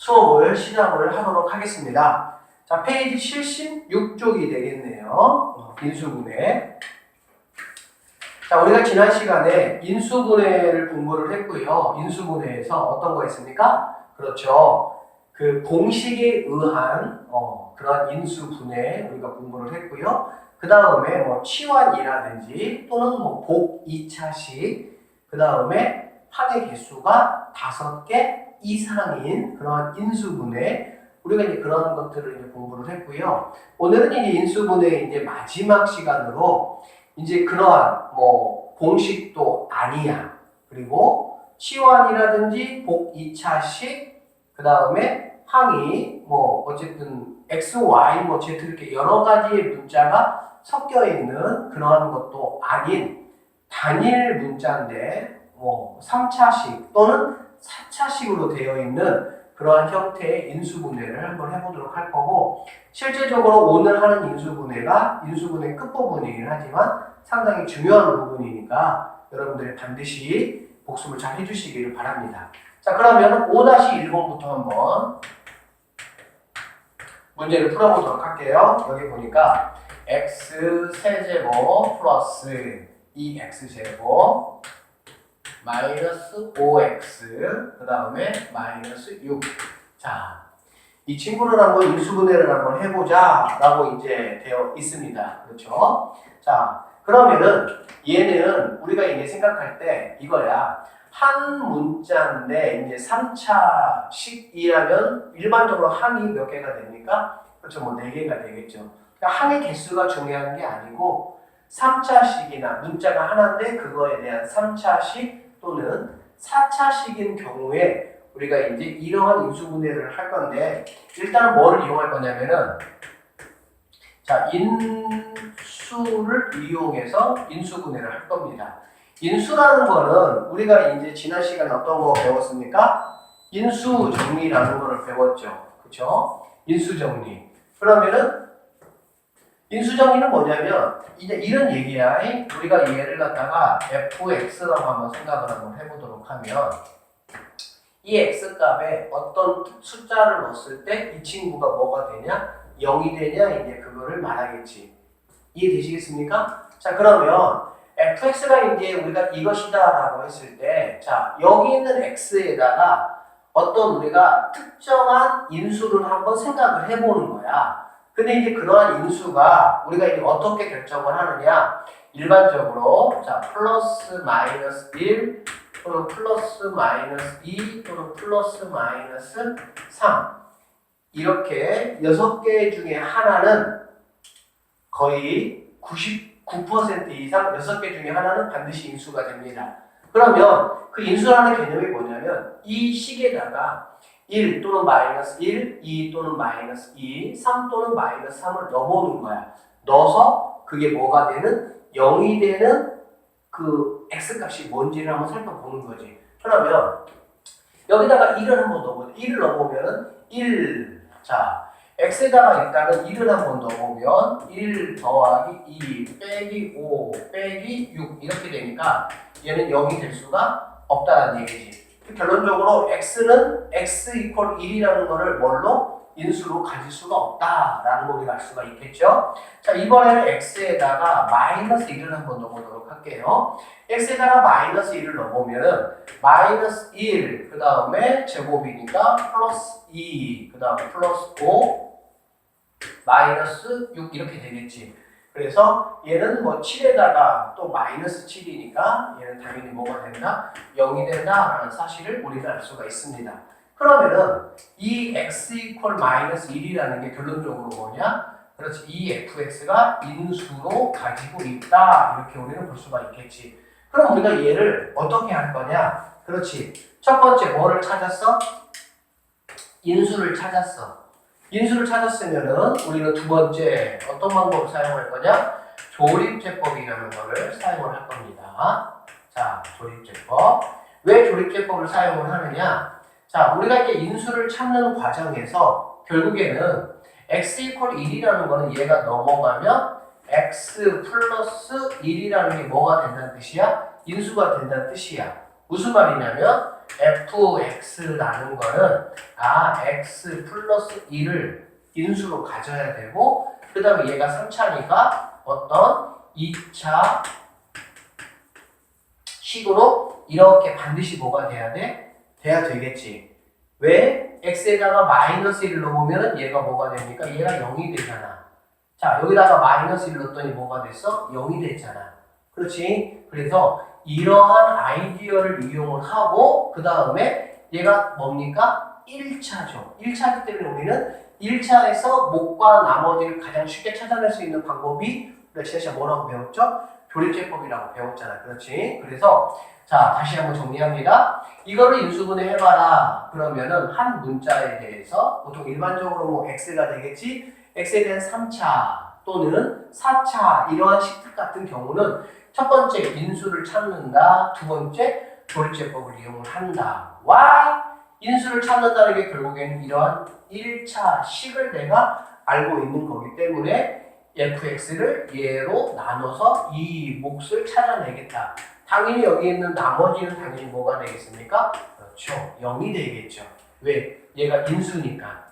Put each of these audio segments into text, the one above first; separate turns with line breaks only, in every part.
수업을 시작을 하도록 하겠습니다. 자, 페이지 76쪽이 되겠네요. 인수분해. 자, 우리가 지난 시간에 인수분해를 공부를 했고요. 인수분해에서 어떤 거 했습니까? 그렇죠. 그 공식에 의한 그런 인수분해 우리가 공부를 했고요. 그 다음에 뭐 치환이라든지 또는 뭐 복 2차식, 그 다음에 항의 개수가 5개 이상인 그런 인수분해, 우리가 이제 그런 것들을 이제 공부를 했고요. 오늘은 이제 인수분해 이제 마지막 시간으로 이제 그러한 뭐 공식도 아니야, 그리고 치환이라든지 복 2차식, 그 다음에 항이 뭐 어쨌든 x, y, 뭐 z 이렇게 여러 가지의 문자가 섞여 있는 그러한 것도 아닌 단일 문자인데 뭐 3차식 또는 4차식으로 되어 있는 그러한 형태의 인수분해를 한번 해보도록 할 거고, 실제적으로 오늘 하는 인수분해가 인수분해 끝부분이긴 하지만 상당히 중요한 부분이니까 여러분들이 반드시 복습을 잘 해주시기를 바랍니다. 자, 그러면 5-1번부터 한번 문제를 풀어보도록 할게요. 여기 보니까 x 세제곱 플러스 2x제곱 마이너스 5x 그 다음에 마이너스 6. 자, 이 친구를 한번 인수분해를 한번 해보자 라고 이제 되어 있습니다. 그렇죠? 자, 그러면은 얘는 우리가 이제 생각할 때 이거야. 한 문자인데 이제 3차식이라면 일반적으로 항이 몇 개가 됩니까? 그렇죠. 뭐 4개가 되겠죠. 그러니까 항의 개수가 중요한 게 아니고 3차식이나 문자가 하나인데 그거에 대한 3차식 또는 4차식인 경우에 우리가 이제 이러한 인수분해를 할 건데, 일단은 뭐를 이용할 거냐면은, 자, 인수를 이용해서 인수분해를 할 겁니다. 인수라는 거는 우리가 이제 지난 시간에 어떤 거 배웠습니까? 인수정리라는 거를 배웠죠. 그쵸? 인수정리. 그러면은 인수정리는 뭐냐면 이제 이런 얘기야. 우리가 얘를 갖다가 fx라고 한번 생각을 한번 해보도록 하면, 이 x값에 어떤 숫자를 넣었을 때 이 친구가 뭐가 되냐? 0이 되냐? 이제 그거를 말하겠지. 이해되시겠습니까? 자, 그러면 fx가 이제 우리가 이것이다 라고 했을 때, 자, 여기 있는 x에다가 어떤 우리가 특정한 인수를 한번 생각을 해보는 거야. 근데 이제 그러한 인수가 우리가 이제 어떻게 결정을 하느냐? 일반적으로, 자, 플러스 마이너스 1 또는 플러스 마이너스 2 또는 플러스 마이너스 3, 이렇게 6개 중에 하나는 거의 99% 이상 6개 중에 하나는 반드시 인수가 됩니다. 그러면 그 인수라는 개념이 뭐냐면 이 식에다가 1 또는 마이너스 1, 2 또는 마이너스 2, 3 또는 마이너스 3을 넣어보는 거야. 넣어서 그게 뭐가 되는? 0이 되는 그 x값이 뭔지를 한번 살펴보는 거지. 그러면 여기다가 1을 한번 넣어보자. 1을 넣어보면은 1, 자, x에다가 일단은 1을 한번 넣어보면 1 더하기 2 빼기 5 빼기 6 이렇게 되니까 얘는 0이 될 수가 없다는 얘기지. 결론적으로 x는 x 이퀄 1이라는 거를 뭘로? 인수로 가질 수가 없다라는 거 우리가 알 수가 있겠죠. 자, 이번에는 x에다가 마이너스 1을 한번 넣어보도록 할게요. x에다가 마이너스 1을 넣어보면은 마이너스 1, 그 다음에 제곱이니까 플러스 2, 그 다음에 플러스 5, 마이너스 6 이렇게 되겠지. 그래서 얘는 뭐 7에다가 또 마이너스 7이니까 얘는 당연히 뭐가 된다? 0이 된다라는 사실을 우리가 알 수가 있습니다. 그러면은 이 x 이퀄 마이너스 1이라는 게 결론적으로 뭐냐? 그렇지, 이 fx가 인수로 가지고 있다, 이렇게 우리는 볼 수가 있겠지. 그럼 우리가 얘를 어떻게 할 거냐? 그렇지, 첫 번째 뭐를 찾았어? 인수를 찾았어. 인수를 찾았으면은 우리는 두 번째 어떤 방법을 사용할 거냐? 조립제법이라는 거를 사용을 할 겁니다. 자, 조립제법. 왜 조립제법을 사용을 하느냐? 자, 우리가 이제 인수를 찾는 과정에서 결국에는 x 이퀄 1이라는 거는 얘가 넘어가면 x 플러스 1이라는 게 뭐가 된다는 뜻이야? 인수가 된다는 뜻이야. 무슨 말이냐면 fx라는 거는 x 플러스 1을 인수로 가져야 되고 그 다음에 얘가 3차니까 어떤 2차 식으로 이렇게 반드시 뭐가 돼야 돼? 돼야 되겠지. 왜? x에다가 마이너스 1을 넣으면 얘가 뭐가 됩니까? 얘가 0이 되잖아. 자, 여기다가 마이너스 1 넣었더니 뭐가 됐어? 0이 됐잖아. 그렇지? 그래서 이러한 아이디어를 이용을 하고 그 다음에 얘가 뭡니까? 1차죠. 1차이기 때문에 우리는 1차에서 목과 나머지를 가장 쉽게 찾아낼 수 있는 방법이 우리가 지난시간에 뭐라고 배웠죠? 조립제법이라고 배웠잖아. 그렇지? 그래서 자, 다시 한번 정리합니다. 이거를 인수분해 해봐라. 그러면은 한 문자에 대해서 보통 일반적으로 뭐 x가 되겠지? x에 대한 3차 또는 4차 이러한 식특 같은 경우는 첫 번째 인수를 찾는다. 두 번째 조립제법을 이용을 한다. why? 인수를 찾는다는 게 결국에는 이러한 1차 식을 내가 알고 있는 거기 때문에 fx를 얘로 나눠서 이 몫을 찾아내겠다. 당연히 여기 있는 나머지는 당연히 뭐가 되겠습니까? 그렇죠. 0이 되겠죠. 왜? 얘가 인수니까.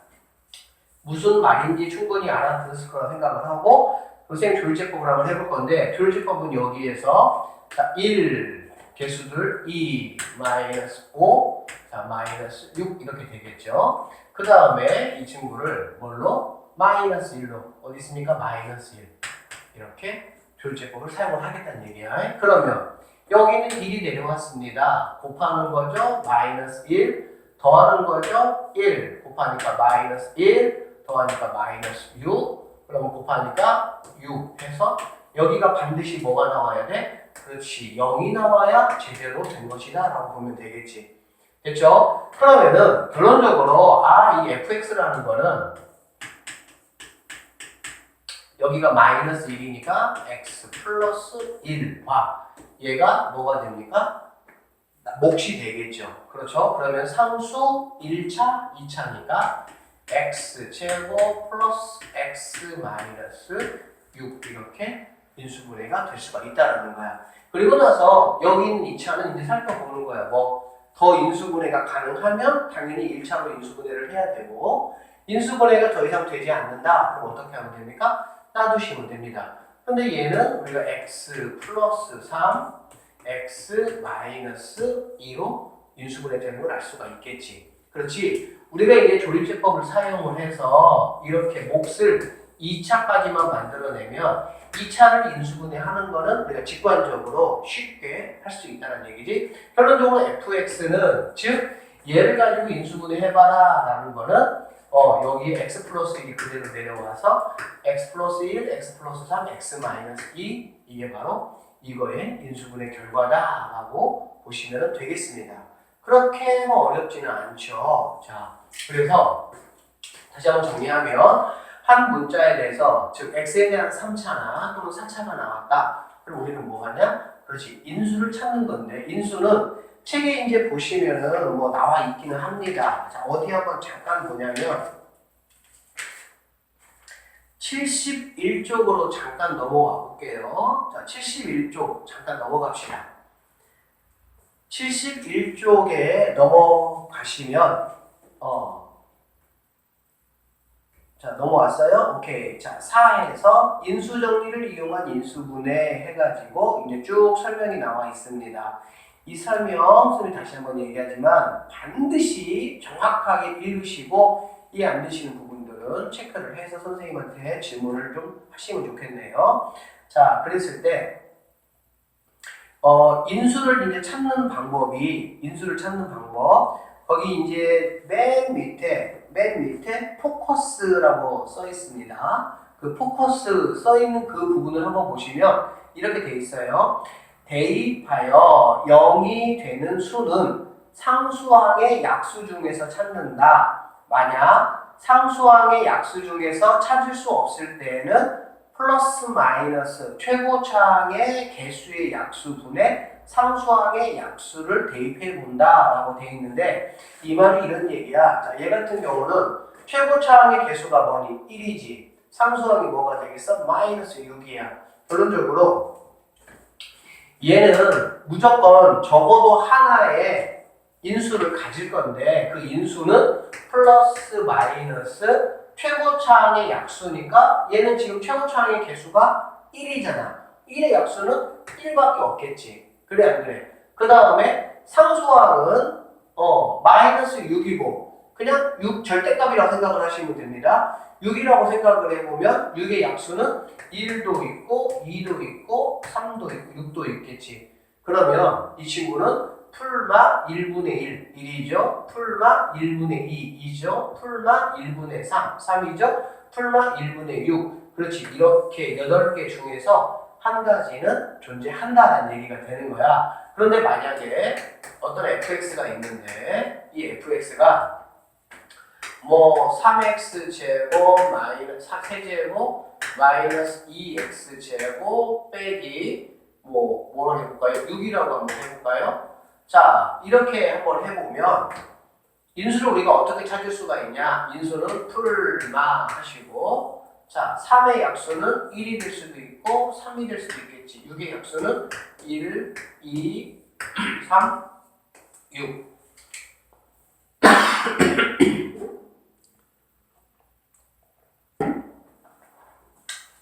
무슨 말인지 충분히 알아들었을 거라 생각을 하고 선생님 조율제법을 한번 해볼 건데 조율제법은 여기에서 자, 1 개수들 2 마이너스 5 자, 마이너스 6 이렇게 되겠죠. 그 다음에 이 친구를 뭘로? 마이너스 1로 어디 있습니까? 마이너스 1 이렇게 조율제법을 사용을 하겠다는 얘기야. 그러면 여기는 1이 내려왔습니다. 곱하는 거죠. 마이너스 1 더하는 거죠. 1 곱하니까 마이너스 1 더하니까 마이너스 6 그러면 곱하니까 6 해서 여기가 반드시 뭐가 나와야 돼? 그렇지 0이 나와야 제대로 된 것이다 라고 보면 되겠지. 됐죠? 그러면은 결론적으로 이 fx라는 거는 여기가 마이너스 1이니까 x 플러스 1과 얘가 뭐가 됩니까? 몫이 되겠죠. 그렇죠? 그러면 상수 1차, 2차니까 x 제곱 플러스 x 마이너스 6 이렇게 인수분해가 될 수가 있다는 거야. 그리고 나서 여기 있는 2차는 이제 살펴보는 거야. 뭐 더 인수분해가 가능하면 당연히 1차로 인수분해를 해야 되고 인수분해가 더 이상 되지 않는다. 그럼 어떻게 하면 됩니까? 놔두시면 됩니다. 근데 얘는 우리가 x 플러스 3, x 마이너스 2로 인수분해 되는 걸 알 수가 있겠지. 그렇지? 우리가 이제 조립제법을 사용을 해서 이렇게 몫을 2차까지만 만들어내면 2차를 인수분해하는 거는 우리가 직관적으로 쉽게 할 수 있다는 얘기지. 결론적으로 fx는 즉 얘를 가지고 인수분해 해봐라 라는 거는 여기에 x 플러스 1이 그대로 내려와서 x 플러스 1, x 플러스 3, x 마이너스 2 이게 바로 이거의 인수분해 결과다 라고 보시면 되겠습니다. 그렇게 어렵지는 않죠. 자, 그래서 다시 한번 정리하면 한 문자에 대해서 즉 x에 대한 3차나 또는 4차가 나왔다. 그럼 우리는 뭐 하냐? 그렇지. 인수를 찾는 건데 인수는 책에 이제 보시면은 뭐 나와 있기는 합니다. 자, 어디 한번 잠깐 보냐면 71쪽으로 잠깐 넘어가 볼게요. 자, 71쪽 잠깐 넘어갑시다. 71쪽에 넘어가시면 자, 넘어왔어요? 오케이. 자, 4에서 인수정리를 이용한 인수분해 해가지고 이제 쭉 설명이 나와 있습니다. 이 설명, 선생님이 다시 한번 얘기하지만 반드시 정확하게 읽으시고 이해 안 되시는 부분들은 체크를 해서 선생님한테 질문을 좀 하시면 좋겠네요. 자, 그랬을 때 인수를 이제 찾는 방법 거기 이제 맨 밑에 포커스라고 써 있습니다. 그 포커스 써 있는 그 부분을 한번 보시면 이렇게 돼 있어요. 대입하여 0이 되는 수는 상수항의 약수 중에서 찾는다. 만약 상수항의 약수 중에서 찾을 수 없을 때에는 플러스 마이너스 최고차항의 개수의 약수분의 상수항의 약수를 대입해 본다 라고 되어 있는데 이 말이 이런 얘기야. 자, 얘 같은 경우는 최고차항의 개수가 뭐니? 1이지. 상수항이 뭐가 되겠어? 마이너스 6이야. 결론적으로 얘는 무조건 적어도 하나의 인수를 가질 건데 그 인수는 플러스 마이너스 최고차항의 약수니까 얘는 지금 최고차항의 개수가 1이잖아. 1의 약수는 1밖에 없겠지. 그래 안 그래? 그 다음에 상수항은 마이너스 6이고 그냥 6 절대값이라고 생각을 하시면 됩니다. 6이라고 생각을 해보면 6의 약수는 1도 있고 2도 있고 3도 있고 6도 있겠지. 그러면 이 친구는 풀마 1분의 1, 1이죠. 풀마 1분의 2, 2죠. 풀마 1분의 3, 3이죠. 풀마 1분의 6. 그렇지. 이렇게 8개 중에서 한 가지는 존재한다는 얘기가 되는 거야. 그런데 만약에 어떤 fx가 있는데 이 fx가 뭐 3x 제곱 마이너스 3제곱 마이너스 2x 제곱 빼기 뭐로 해볼까요? 6이라고 한번 해볼까요? 자, 이렇게 한번 해보면 인수를 우리가 어떻게 찾을 수가 있냐? 인수는 풀마 하시고 자, 3의 약수는 1이 될 수도 있고 3이 될 수도 있겠지. 6의 약수는 1, 2, 3, 6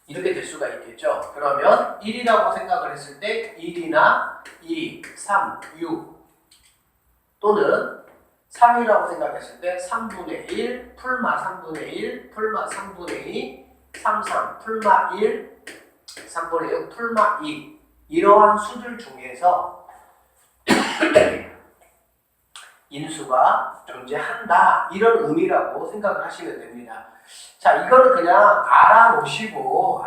이렇게 될 수가 있겠죠. 그러면 1이라고 생각을 했을 때 1이나 2, 3, 6 또는 3이라고 생각했을 때 3분의 1, 풀마 3분의 1, 풀마 3분의 2, 3, 3, 풀마 1, 3분의 6, 풀마 2 이러한 수들 중에서 인수가 존재한다 이런 의미라고 생각을 하시면 됩니다. 자, 이거는 그냥 알아놓으시고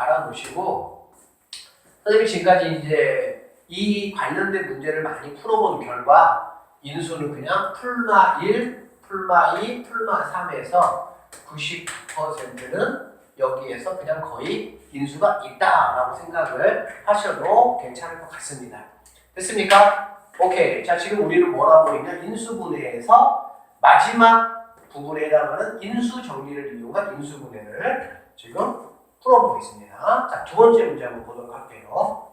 선생님이 지금까지 이제 이 관련된 문제를 많이 풀어본 결과 인수는 그냥 풀마 1, 풀마 2, 풀마 3에서 99%는 여기에서 그냥 거의 인수가 있다라고 생각을 하셔도 괜찮을 것 같습니다. 됐습니까? 오케이. 자, 지금 우리는 뭘 하고 있냐? 인수분해에서 마지막 부분에 해당하는 인수 정리를 이용한 인수분해를 지금 풀어보겠습니다. 자, 두 번째 문제 한번 보도록 할게요.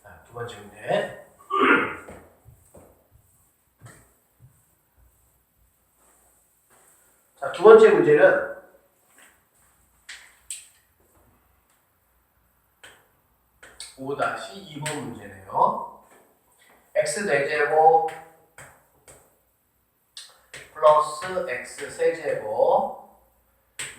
자, 두 번째 문제. 자, 두 번째 문제는 5-2번 문제네요. x 4제곱 플러스 x 세제곱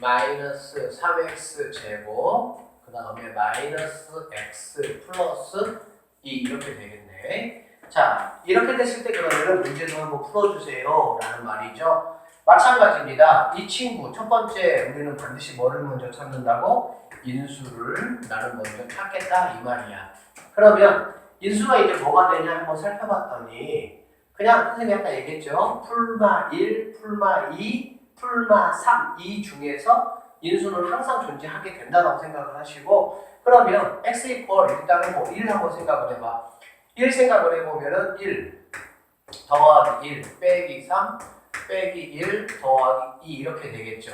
마이너스 3x 제곱 그 다음에 마이너스 x 플러스 2 이렇게 되겠네. 자, 이렇게 됐을 때 그러면 문제도 한번 풀어주세요 라는 말이죠. 마찬가지입니다. 이 친구 첫 번째 우리는 반드시 뭐를 먼저 찾는다고? 인수를 나는 먼저 찾겠다 이 말이야. 그러면 인수가 이제 뭐가 되냐 한번 살펴봤더니 그냥 선생님이 아까 얘기했죠. 풀마 1, 풀마 2, 풀마 3 이 중에서 인수는 항상 존재하게 된다고 생각을 하시고 그러면 x 이퀄 일단은 뭐 1 한번 생각을 해봐. 1 생각을 해보면은 1 더하기 1 빼기 3 빼기 1 더하기 2 이렇게 되겠죠.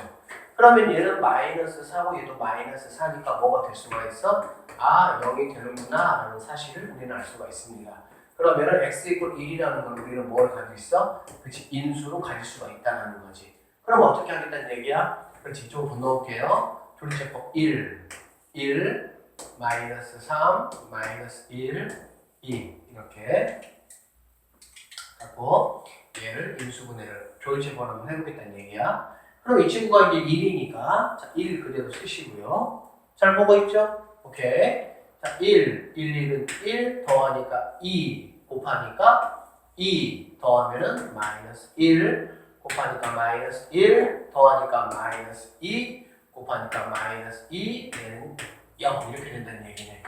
그러면 얘는 마이너스 4고 얘도 마이너스 4니까 뭐가 될 수가 있어? 아, 0이 되는구나 라는 사실을 우리는 알 수가 있습니다. 그러면은 x 이퀄 1이라는 걸 우리는 뭘 가지고 있어? 그렇지, 인수로 가질 수가 있다는 거지. 그럼 어떻게 하겠다는 얘기야? 그렇지, 이쪽으로 건너올게요. 조리제법 1, 1, 마이너스 3, 마이너스 1, 2 이렇게 갖고 얘를 인수분해를 조리제법 한번 해보겠다는 얘기야. 그럼 이 친구가 이제 1이니까 자, 1 그대로 쓰시고요. 잘 보고 있죠? 오케이. 자, 1, 1, 1은 1 더하니까 2 곱하니까 2 더하면은 마이너스 1 곱하니까 마이너스 1 더하니까 마이너스 2 곱하니까 마이너스 2 얘는 0 이렇게 된다는 얘기네.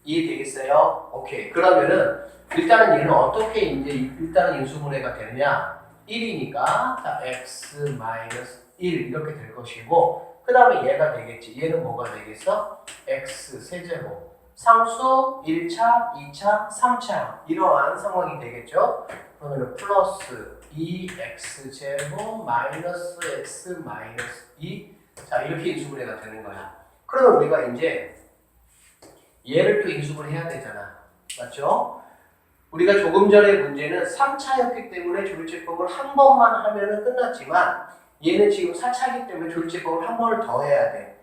이해되겠어요? 오케이. 그러면은 일단은 얘는 어떻게 이제 일단은 인수분해가 되느냐? 1이니까 자, x 마이너스 1 이렇게 될 것이고 그 다음에 얘가 되겠지. 얘는 뭐가 되겠어? x 세제곱 상수 1차, 2차, 3차 이러한 상황이 되겠죠. 그러면 플러스 2x 제곱 마이너스 x 마이너스 2 자 이렇게 인수분해가 되는 거야. 그러면 우리가 이제 얘를 또 인수분해 해야 되잖아. 맞죠? 우리가 조금 전에 문제는 3차였기 때문에 조율제법을 한 번만 하면 끝났지만 얘는 지금 4차이기 때문에 조율제법을 한 번을 더 해야 돼.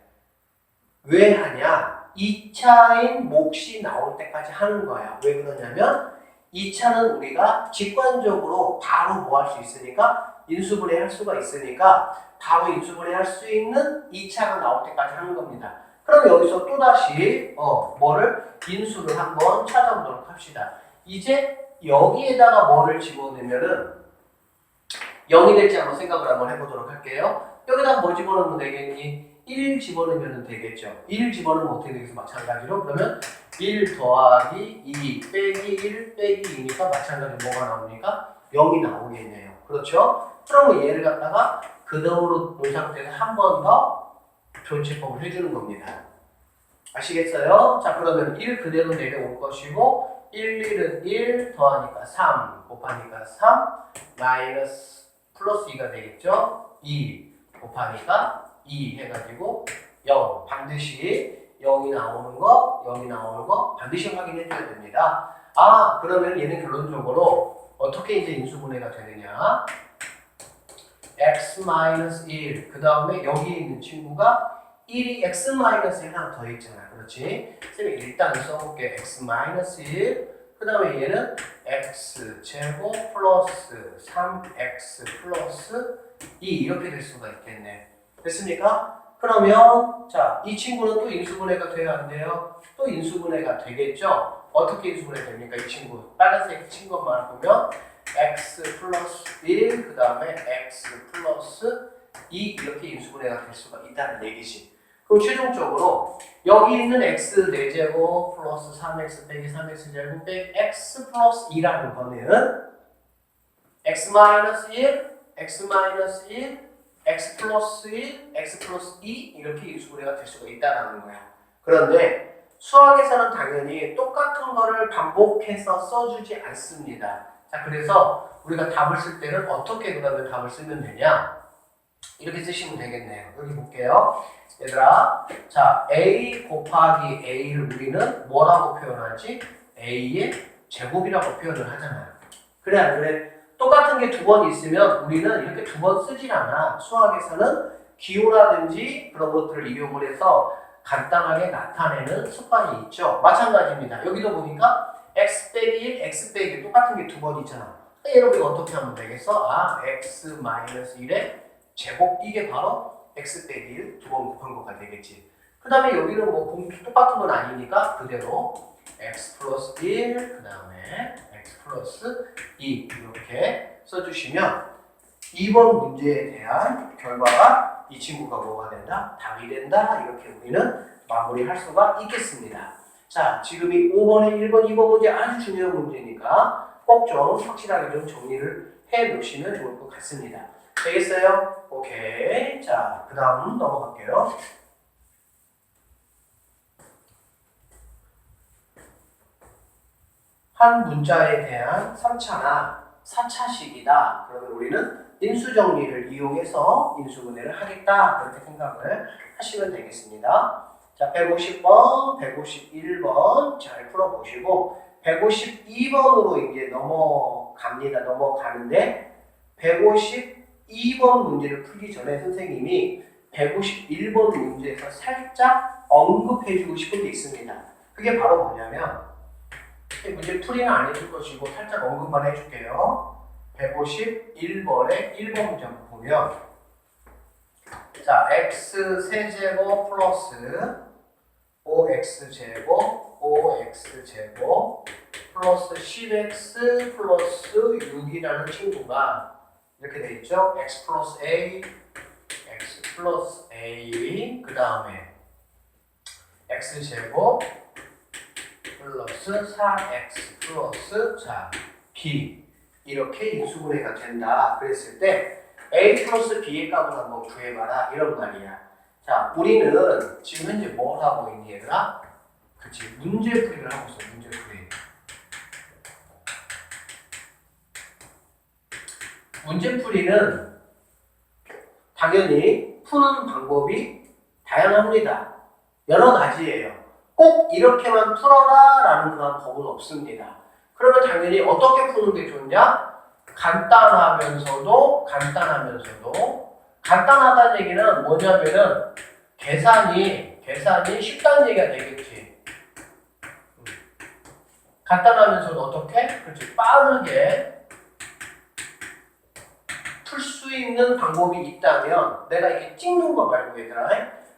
왜 하냐? 2차인 몫이 나올 때까지 하는 거야. 왜 그러냐면 2차는 우리가 직관적으로 바로 뭐 할 수 있으니까 인수분해 할 수가 있으니까 바로 인수분해 할 수 있는 2차가 나올 때까지 하는 겁니다. 그럼 여기서 또다시 뭐를 인수를 한번 찾아보도록 합시다. 이제 여기에다가 뭐를 집어넣으면은 0이 될지 한번 생각을 한번 해보도록 할게요. 여기다가 뭐 집어넣으면 되겠니? 1 집어넣으면 되겠죠. 1 집어넣으면 어떻게 되겠어? 마찬가지로 그러면 1 더하기 2 빼기 1 빼기 2니까 마찬가지로 뭐가 나옵니까? 0이 나오겠네요. 그렇죠? 그러면 얘를 갖다가 그대로 놓은 상태에서 한 번 더 조율제법을 해주는 겁니다. 아시겠어요? 자, 그러면 1 그대로 내려올 것이고 1, 1은 1 더하니까 3 곱하니까 3 마이너스 플러스 2가 되겠죠? 2 곱하니까 2 해가지고 0 반드시 0이 나오는 거 반드시 확인해줘야 됩니다. 아, 그러면 얘는 결론적으로 어떻게 이제 인수분해가 되느냐? x-1 그 다음에 여기 있는 친구가 1이 x-1 하나 더 있잖아. 그렇지? 선생님이 일단 써볼게. x-1 그 다음에 얘는 x제곱 플러스 3x 플러스 2 이렇게 될 수가 있겠네. 됐습니까? 그러면 자, 이 친구는 또 인수분해가 돼야 안 돼요? 또 인수분해가 되겠죠? 어떻게 인수분해 됩니까? 이 친구 빨간색 친 것만 보면 x 플러스 1 그 다음에 x 플러스 2 이렇게 인수분해가 될 수가 있다는 얘기지. 그럼 최종적으로 여기 있는 x 4제곱 플러스 3x 빼기 3x 제곱 빼기 x 플러스 2라는 거는 x-1, x-1, x 플러스 1, x 플러스 2 이렇게 인수분해가 될 수가 있다는 거야. 그런데 수학에서는 당연히 똑같은 거를 반복해서 써주지 않습니다. 자, 그래서 우리가 답을 쓸 때는 어떻게 그러면 답을 쓰면 되냐? 이렇게 쓰시면 되겠네요. 여기 볼게요. 얘들아, 자, a 곱하기 a를 우리는 뭐라고 표현하지? a의 제곱이라고 표현을 하잖아요. 그래 안 그래? 똑같은 게 두 번 있으면 우리는 이렇게 두 번 쓰질 않아. 수학에서는 기호라든지 그런 것들을 이용을 해서 간단하게 나타내는 습관이 있죠. 마찬가지입니다. 여기도 보니까 x 빼기 1, x 빼기 1 똑같은 게 두 번 있잖아. 얘를 우리가 어떻게 하면 되겠어? 아, x 마이너스 1의 제곱 이게 바로 x 빼기 1 두 번 곱한 거가 되겠지. 그 다음에 여기는 뭐 똑같은 건 아니니까 그대로 x 플러스 1 그 다음에 x 플러스 2 이렇게 써주시면 2번 문제에 대한 결과가 이 친구가 뭐가 된다? 답이 된다. 이렇게 우리는 마무리할 수가 있겠습니다. 자, 지금 이 5번에 1번, 2번 문제 아주 중요한 문제니까 꼭 좀 확실하게 좀 정리를 해 놓으시면 좋을 것 같습니다. 되겠어요? 오케이. 자, 그 다음 넘어갈게요. 한 문자에 대한 3차나 4차식이다. 그러면 우리는 인수정리를 이용해서 인수분해를 하겠다. 그렇게 생각을 하시면 되겠습니다. 자, 150번, 151번 잘 풀어보시고 152번으로 이제 넘어갑니다. 넘어가는데 152번 문제를 풀기 전에 선생님이 151번 문제에서 살짝 언급해주고 싶은 게 있습니다. 그게 바로 뭐냐면 문제 풀이는 안 해줄 것이고 살짝 언급만 해줄게요. 151번에 1번 문제 한번 보면 자, x 세제곱 플러스 5x제곱 5x제곱 플러스 10x 플러스 6이라는 친구가 이렇게 돼 있죠. x 플러스 a x 플러스 a 그 다음에 x제곱 플러스 4x 플러스 자 b 이렇게 인수분해가 된다. 그랬을 때 a 플러스 b의 값을 한번 구해봐라 이런 말이야. 자, 우리는 지금 현재 뭘 하고 있니 얘들아? 그치, 문제풀이를 하고 있어. 문제풀이. 문제풀이는 당연히 푸는 방법이 다양합니다. 여러 가지예요. 꼭 이렇게만 풀어라 라는 그런 법은 없습니다. 그러면 당연히 어떻게 푸는 게 좋냐? 간단하면서도 간단하다는 얘기는 뭐냐면은 계산이 쉽다는 얘기가 되겠지. 간단하면서도 어떻게? 그렇지. 빠르게 풀 수 있는 방법이 있다면 내가 이렇게 찍는 거 말고 얘들아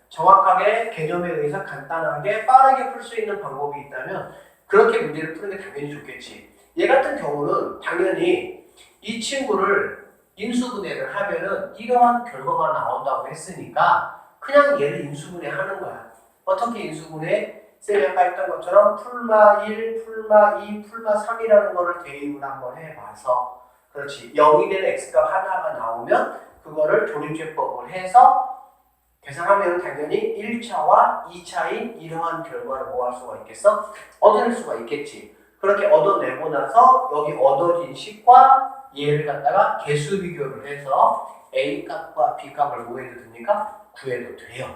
정확하게 개념에 의해서 간단하게 빠르게 풀 수 있는 방법이 있다면 그렇게 문제를 푸는 게 당연히 좋겠지. 얘 같은 경우는 당연히 이 친구를 인수분해를 하면은 이러한 결과가 나온다고 했으니까 그냥 얘를 인수분해 하는 거야. 어떻게 인수분해? 쌤이 아까 했던 것처럼 풀마 1, 풀마 2, 풀마 3이라는 거를 대입을 한번 해봐서 그렇지. 0이 되는 x값 하나가 나오면 그거를 조립제법을 해서 계산하면 당연히 1차와 2차인 이러한 결과를 뭐 할 수가 있겠어? 얻어낼 수가 있겠지. 그렇게 얻어내고 나서 여기 얻어진 식과 얘를 갖다가 개수 비교를 해서 A 값과 B 값을 뭐 해도 됩니까? 구해도 돼요.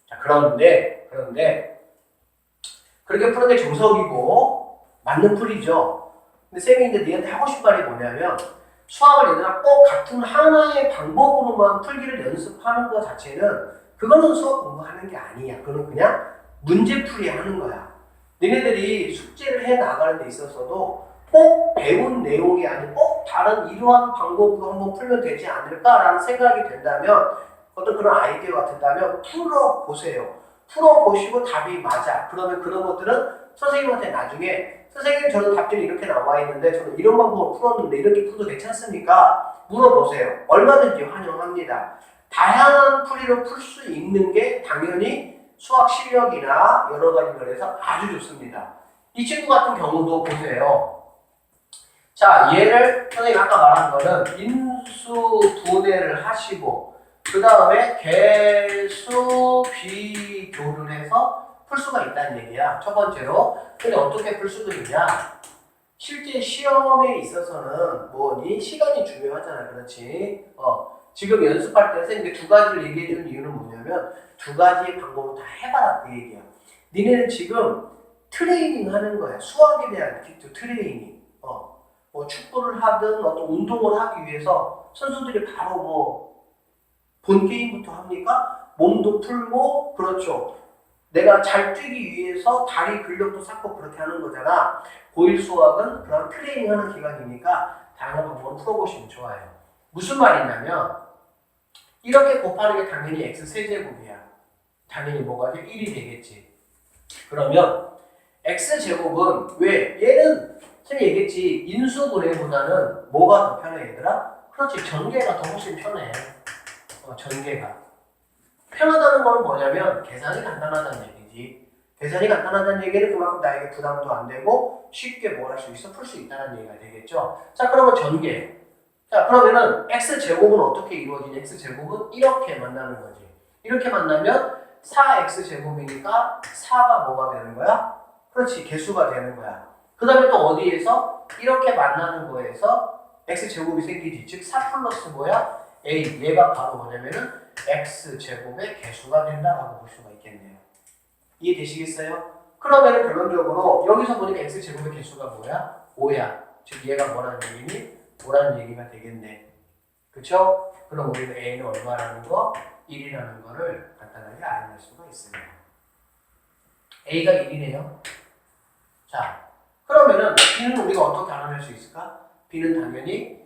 자, 그런데 그렇게 푸는 게 정석이고 맞는 풀이죠. 근데 쌤이 이제 니한테 하고 싶은 말이 뭐냐면 수학을 얘들아 꼭 같은 하나의 방법으로만 풀기를 연습하는 것 자체는 그거는 수학 공부하는 게 아니야. 그건 그냥 문제풀이 하는 거야. 너네들이 숙제를 해 나가는 데 있어서도 꼭 배운 내용이 아니고 꼭 다른 이러한 방법으로 한번 풀면 되지 않을까라는 생각이 든다면 어떤 그런 아이디어가 든다면 풀어보세요. 풀어보시고 답이 맞아. 그러면 그런 것들은 선생님한테 나중에 선생님 저는 답들이 이렇게 나와 있는데 저는 이런 방법으로 풀었는데 이렇게 풀어도 괜찮습니까? 물어보세요. 얼마든지 환영합니다. 다양한 풀이로 풀 수 있는 게 당연히 수학 실력이나 여러 가지 면에서 아주 좋습니다. 이 친구 같은 경우도 보세요. 자, 얘를 선생님 아까 말한 거는 인수 분해를 하시고 그 다음에 개수 비교를 해서 풀 수가 있다는 얘기야. 첫 번째로. 근데 어떻게 풀 수도 있냐? 실제 시험에 있어서는 뭐니? 시간이 중요하잖아. 그렇지? 지금 연습할 때 선생님이 두 가지를 얘기해 주는 이유는 뭐냐면 두 가지의 방법을 다 해봐라 그 얘기야. 니네는 지금 트레이닝 하는 거야. 수학에 대한 기초 트레이닝. 뭐 축구를 하든 어떤 운동을 하기 위해서 선수들이 바로 뭐 본 게임부터 합니까? 몸도 풀고 그렇죠. 내가 잘 뛰기 위해서 다리 근력도 쌓고 그렇게 하는 거잖아. 고1 수학은 그런 트레이닝 하는 기간이니까 다양한 방법을 풀어보시면 좋아요. 무슨 말이냐면 이렇게 곱하는 게 당연히 x 세제곱이야. 당연히 뭐가 돼? 1이 되겠지. 그러면 x제곱은 왜? 얘는 선생님이 얘기했지. 인수분해보다는 뭐가 더 편해 얘들아? 그렇지. 전개가 더 훨씬 편해. 전개가. 편하다는 거는 뭐냐면 계산이 간단하다는 얘기지. 계산이 간단하다는 얘기는 그만큼 나에게 부담도 안 되고 쉽게 뭘 할 수 있어? 풀 수 있다는 얘기가 되겠죠. 자, 그러면 전개. 자, 그러면은 x제곱은 어떻게 이루어지냐? x제곱은 이렇게 만나는 거지. 이렇게 만나면 4x제곱이니까 4가 뭐가 되는 거야? 그렇지. 개수가 되는 거야. 그 다음에 또 어디에서? 이렇게 만나는 거에서 x제곱이 생기지. 즉 4 플러스 뭐야? a. 얘가 바로 뭐냐면은 x제곱의 개수가 된다라고 볼 수가 있겠네요. 이해되시겠어요? 그러면은 결론적으로 여기서 보니까 x제곱의 개수가 뭐야? 5야. 즉 얘가 뭐라는 얘기니? 5라는 얘기가 되겠네. 그쵸? 그럼 우리는 a는 얼마라는 거? 1이라는 거를 간단하게 알아낼 수가 있습니다. a가 1이네요. 자, 그러면은 b는 우리가 어떻게 알아낼 수 있을까? b는 당연히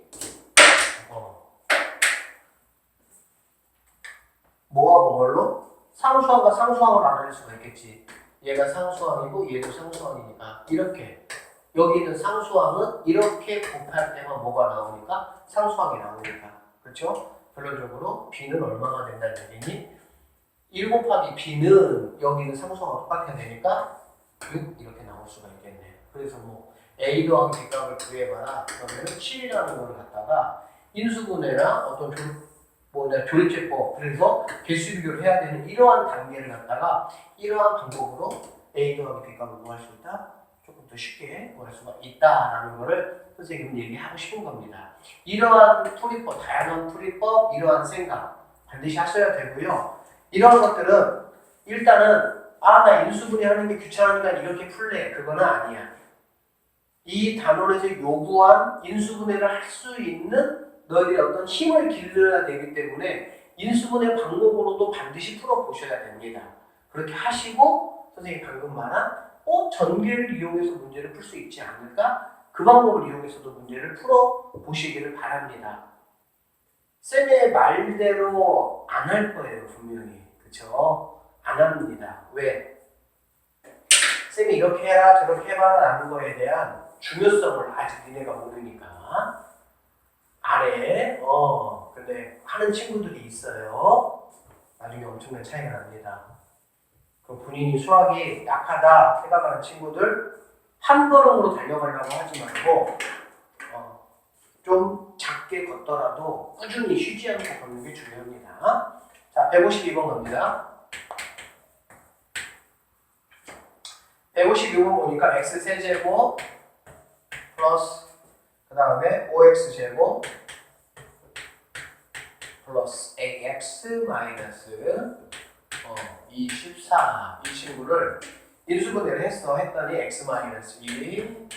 뭐하고 뭘로? 상수항과 상수항을 알아낼 수가 있겠지. 얘가 상수항이고 얘도 상수항이니까 이렇게 여기 있는 상수항은 이렇게 곱할 때만 뭐가 나오니까 상수항이 나오니까. 그렇죠? 결론적으로 b는 얼마가 된다는 얘기니? 1 곱하기 b는 여기 있는 상수항과 똑같아야 되니까 6 이렇게 나올 수가 있겠네. 그래서 뭐 a 더하기 b 값을 구해봐라. 그러면은 7이라는 걸 갖다가 인수분해나 어떤 조립제법, 그래서 개수 비교를 해야 되는 이러한 단계를 갖다가 이러한 방법으로 a 더하기 b 값을 뭐 할 수 있다? 조금 더 쉽게 구할 수가 있다라는 거를 선생님은 얘기하고 싶은 겁니다. 이러한 풀이법, 다양한 풀이법, 이러한 생각 반드시 하셔야 되고요. 이러한 것들은 일단은 나 인수분해 하는 게 귀찮으니까 이렇게 풀래. 그거는 아니야. 이 단원에서 요구한 인수분해를 할 수 있는 너희들이 어떤 힘을 길러야 되기 때문에 인수분해 방법으로도 반드시 풀어보셔야 됩니다. 그렇게 하시고 선생님이 방금 말한 전개를 이용해서 문제를 풀 수 있지 않을까? 그 방법을 이용해서도 문제를 풀어보시기를 바랍니다. 쌤의 말대로 안 할 거예요, 분명히. 그쵸? 안 합니다. 왜? 쌤이 이렇게 해라, 저렇게 해봐라 라는 거에 대한 중요성을 아직 니네가 모르니까 안 해. 근데 하는 친구들이 있어요. 나중에 엄청난 차이가 납니다. 그 본인이 수학이 약하다 생각하는 친구들 한 걸음으로 달려가려고 하지 말고 좀 작게 걷더라도 꾸준히 쉬지 않고 걷는 게 중요합니다. 자, 152번 갑니다. 156번 보니까 x세제곱 플러스 그 다음에 5x제곱 플러스 ax 마이너스 24 이 친구를 인수분해를 했더니 x 마이너스 1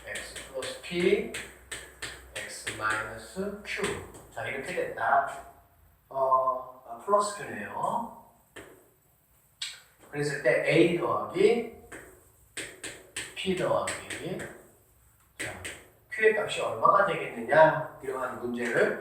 x 플러스 p x 마이너스 q 자 이렇게 됐다. 플러스 q네요. 그랬을 때 a 더하기 p 더하기 자, q의 값이 얼마가 되겠느냐 이러한 문제를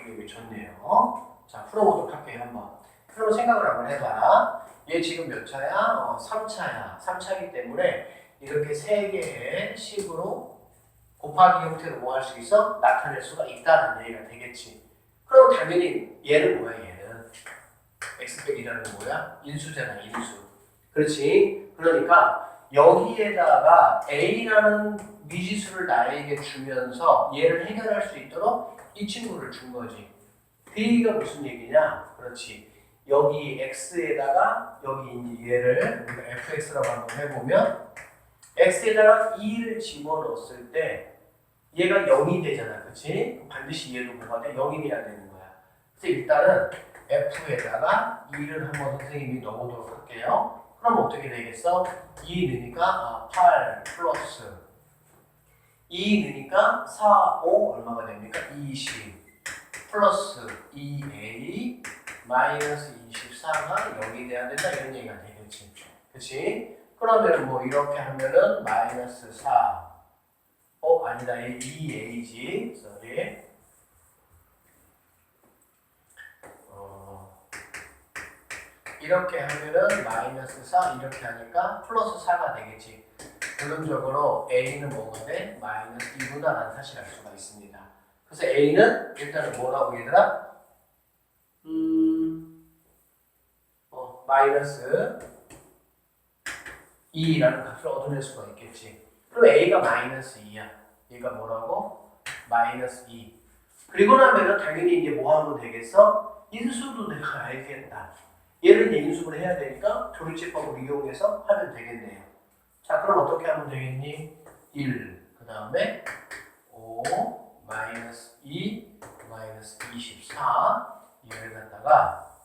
여기 줬네요. 자 풀어보도록 할게요. 한번 그럼 생각을 한번 해봐. 얘 지금 몇 차야? 3차야. 3차이기 때문에 이렇게 3개의 식으로 곱하기 형태로 뭐 할 수 있어? 나타낼 수가 있다는 얘기가 되겠지. 그럼 당연히 얘는 뭐야? 얘는 x 빼기라는 건 뭐야? 인수잖아. 인수. 그렇지. 그러니까 여기에다가 a라는 미지수를 나에게 주면서 얘를 해결할 수 있도록 이 친구를 준 거지. B가 무슨 얘기냐? 그렇지. 여기 x에다가 여기 이제 얘를 우리가 fx라고 한번 해보면 x에다가 2를 집어넣었을 때 얘가 0이 되잖아. 그렇지? 반드시 얘도 뭐가 돼? 0이 돼야 되는 거야. 그래서 일단은 f에다가 2를 한번 선생님이 넣어보도록 할게요. 그럼 어떻게 되겠어? 2 넣으니까 8 플러스 2 넣으니까 4, 5 얼마가 됩니까? 20 플러스 2a 마이너스 24가 0이 돼야 된다 이런 얘기가 되겠지. 그치? 그러면 뭐 이렇게 하면은 마이너스 4 아니다 2a지 sorry 이렇게 하면은 마이너스 4 이렇게 하니까 플러스 4가 되겠지. 결론적으로 a는 뭐가 돼? 마이너스 2구나라는 사실을 알 수가 있습니다. 그래서 a는 일단은 뭐라고 얘들아? 마이너스 2라는 값을 얻어낼 수가 있겠지. 그럼 a가 마이너스 2야. 얘가 뭐라고? 마이너스 2. 그리고 나면은 당연히 이제 뭐 하면 되겠어? 인수도 내가 알겠다. 얘를 이제 인수를 해야 되니까 조리제법을 이용해서 하면 되겠네요. 자, 그럼 어떻게 하면 되겠니? 1, 그 다음에 5, 마이너스 2, 마이너스 24 얘를 갖다가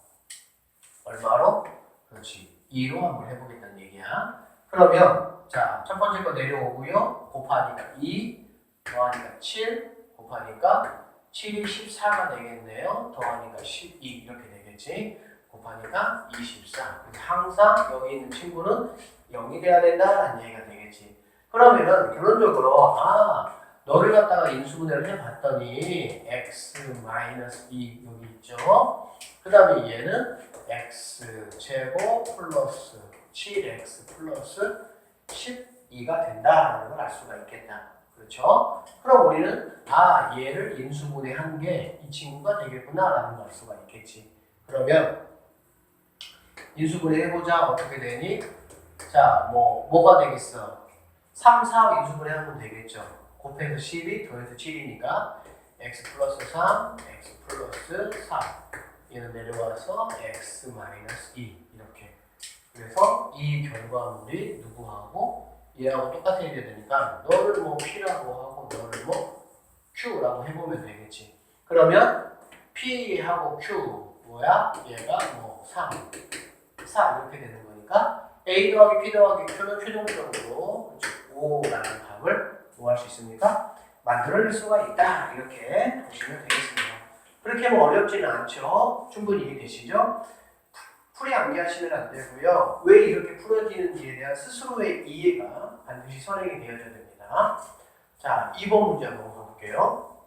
얼마로? 그렇지. 2로 한번 해보겠다는 얘기야. 그러면 자, 첫 번째 거 내려오고요. 곱하니까 2, 더하니까 7, 곱하니까 7이 14가 되겠네요. 더하니까 12 이렇게 되겠지. 곱하니까 24. 그래서 항상 여기 있는 친구는 0이 돼야 된다라는 얘기가 되겠지. 그러면은 결론적으로 너를 갖다가 인수분해를 해봤더니 x-2 여기 있죠. 그 다음에 얘는 x제곱 플러스 7x 플러스 12가 된다라는 걸 알 수가 있겠다. 그렇죠? 그럼 우리는 얘를 인수분해한 게 이 친구가 되겠구나라는 걸 알 수가 있겠지. 그러면 인수분해 해보자. 어떻게 되니? 자, 뭐가 되겠어? 3, 4 인수분해 하면 되겠죠. 곱해서 12, 더해서 7이니까 x 플러스 3, x 플러스 4 얘는 내려와서 x 마이너스 2 이렇게. 그래서 이 결과물이 누구하고 얘하고 똑같은 얘기가 되니까 너를 뭐 p라고 하고 너를 뭐 q라고 해보면 되겠지. 그러면 p하고 q 뭐야? 얘가 뭐 3, 4 이렇게 되는 거니까 a 더하기 p 더하기 q는 최종적으로 5라는 답을 뭐 할 수 있습니까? 만들어낼 수가 있다. 이렇게 보시면 되겠습니다. 그렇게 뭐 어렵지는 않죠. 충분히 이해되시죠? 풀이 암기하시면 안 되고요. 왜 이렇게 풀어지는지에 대한 스스로의 이해가 반드시 선행이 되어야 됩니다. 자, 2번 문제 한번 가볼게요.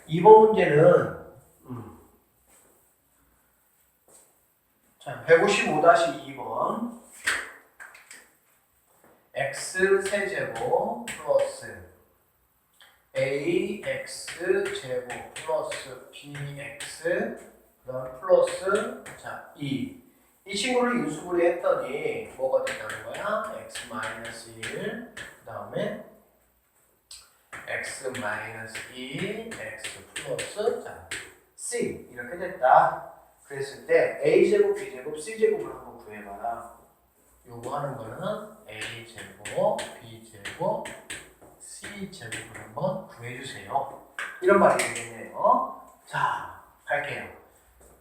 2번 문제는 자, 155-2번 x 세제곱 플러스 ax 제곱 플러스 bx 그다음 플러스 자 2. 이 친구를 인수분해 했더니 뭐가 된다는 거야? x 마이너스 1 그다음에 x 마이너스 2 x 플러스 자 c 이렇게 됐다. 그랬을 때 a 제곱 b 제곱 c 제곱을 한번 구해봐라. 요거 하는 거는 a 제곱 b 제곱 c 제곱을 한번 구해주세요. 이런 말이 되겠네요. 자, 갈게요.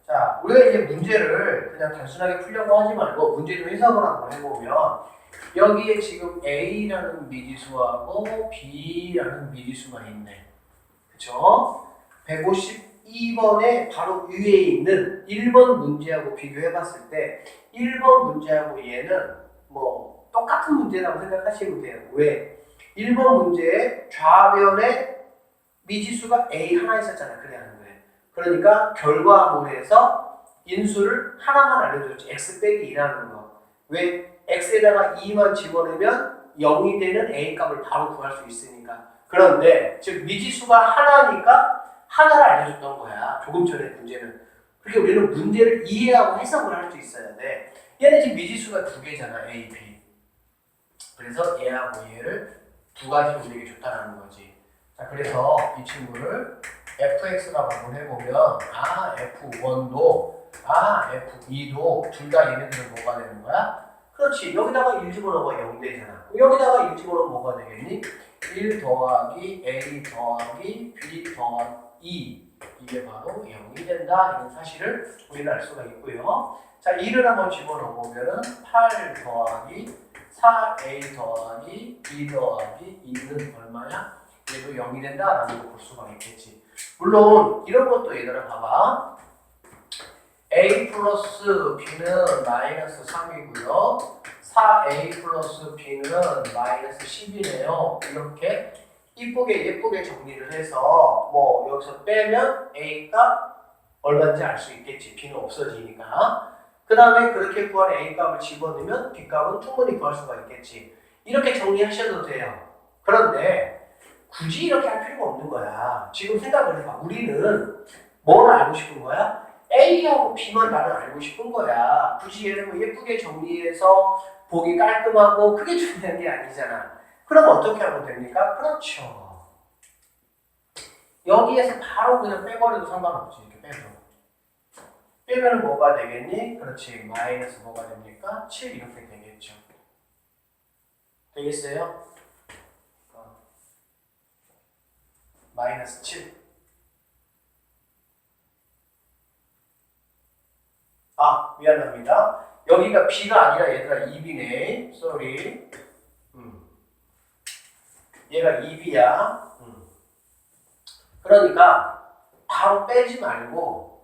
자, 우리가 이제 문제를 그냥 단순하게 풀려고 하지 말고 문제 좀 해석을 한번 해보면 여기에 지금 A라는 미지수하고 B라는 미지수가 있네. 그쵸? 152번에 바로 위에 있는 1번 문제하고 비교해봤을 때 1번 문제하고 얘는 뭐 똑같은 문제라고 생각하시면 돼요. 왜? 1번 문제에 좌변에 미지수가 A 하나 있었잖아. 그래 하는 거예요. 그러니까 결과물에서 인수를 하나만 알려줬지. x 빼기 2라는 거. 왜? x에다가 2만 집어넣으면 0이 되는 a 값을 바로 구할 수 있으니까. 그런데 즉 미지수가 하나니까 하나를 알려줬던 거야. 조금 전에 문제는. 그렇게 우리는 문제를 이해하고 해석을 할 수 있어야 돼. 얘는 지금 미지수가 두 개잖아. a, b. 그래서 얘하고 얘를 두 가지 우리에게 좋다라는 거지. 자, 그래서 이 친구를 fx라고 한번 해보면 f1도 f2도 둘 다 얘네들은 뭐가 되는 거야? 그렇지. 여기다가 1 집어넣으면 0 되잖아. 여기다가 1 집어넣으면 뭐가 되겠니? 1 더하기 a 더하기 b 더하기 2 이게 바로 0이 된다. 이런 사실을 우리는 알 수가 있고요. 자, 2를 한번 집어넣어보면은 8 더하기 4a 더하기 b 더하기 2는 얼마냐? 얘도 0이 된다라는 걸 볼 수가 있겠지. 물론 이런 것도 얘들아 봐봐. a 플러스 b는 마이너스 3이고요. 4a 플러스 b는 마이너스 10이네요. 이렇게 예쁘게 정리를 해서 뭐 여기서 빼면 a 값 얼마인지 알 수 있겠지. b는 없어지니까. 그 다음에 그렇게 구한 a 값을 집어넣으면 b 값은 충분히 구할 수가 있겠지. 이렇게 정리하셔도 돼요. 그런데 굳이 이렇게 할 필요가 없는 거야. 지금 생각을 해봐. 우리는 뭘 알고 싶은 거야? A하고 B만 나는 알고 싶은 거야. 굳이 얘를 뭐 예쁘게 정리해서 보기 깔끔하고 그게 중요한 게 아니잖아. 그럼 어떻게 하면 됩니까? 그렇죠. 여기에서 바로 그냥 빼버려도 상관없지. 이렇게 빼서. 빼면 뭐가 되겠니? 그렇지. 마이너스 뭐가 됩니까? 7 이렇게 되겠죠. 되겠어요? 마이너스 7. 아, 미안합니다. 여기가 B가 아니라 얘들아 2B네. sorry. 얘가 2B야. 그러니까 바로 빼지 말고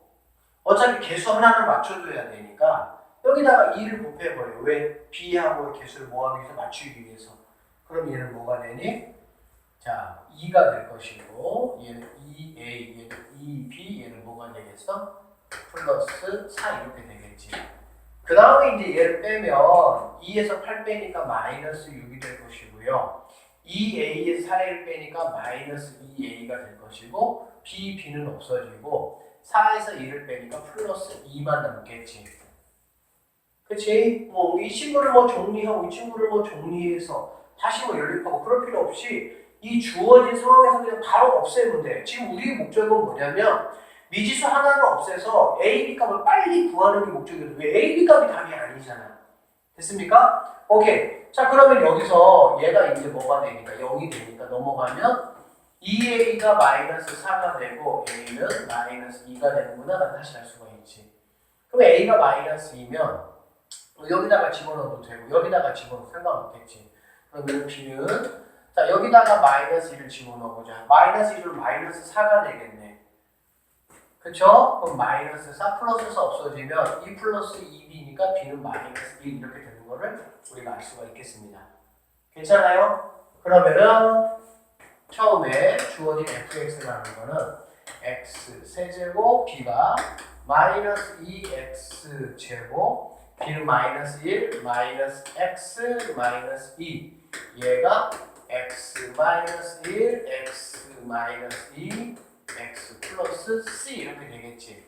어차피 개수 하나를 맞춰줘야 되니까 여기다가 2를 곱해버려. 왜? B하고 개수를 뭐하기 위해서 맞추기 위해서. 그럼 얘는 뭐가 되니? 자, 2가 될 것이고 얘는 2a, 얘는 2b, 얘는 뭐가 되겠어? 플러스 4 이렇게 되겠지. 그 다음에 이제 얘를 빼면 2에서 8 빼니까 마이너스 6이 될 것이고요. 2a에서 4a를 빼니까 마이너스 2a가 될 것이고 b, b는 없어지고 4에서 2를 빼니까 플러스 2만 남겠지. 그치? 뭐 이 친구를 뭐 정리하고 이 친구를 뭐 정리해서 다시 뭐 연립하고 그럴 필요 없이 이 주어진 상황에서 그냥 바로 없애면 돼. 지금 우리의 목적은 뭐냐면 미지수 하나를 없애서 A, B 값을 빨리 구하는 게 목적이거든. 왜? A, B 값이 답이 아니잖아. 됐습니까? 오케이. 자, 그러면 여기서 얘가 이제 뭐가 되니까 0이 되니까 넘어가면 2A가 마이너스 4가 되고 A는 마이너스 2가 되는구나. 라는 다시 알 수가 있지. 그럼 A가 마이너스 2면 여기다가 집어넣어도 되고 여기다가 집어넣어도 상관없겠지. 그러면 b는 자 여기다가 마이너스 1을 집어넣어보자. 마이너스 1을 마이너스 4가 되겠네. 그쵸? 그럼 마이너스 4 플러스 4 없어지면 2 플러스 2b니까 b는 마이너스 1 이렇게 되는 거를 우리가 알 수가 있겠습니다. 괜찮아요? 그러면은 처음에 주어진 fx라는 거는 x 세제곱 b가 마이너스 2x 제곱 b는 마이너스 1 마이너스 x 마이너스 2 얘가 x 마이너스 1 x 마이너스 2 x 플러스 c 이렇게 되겠지.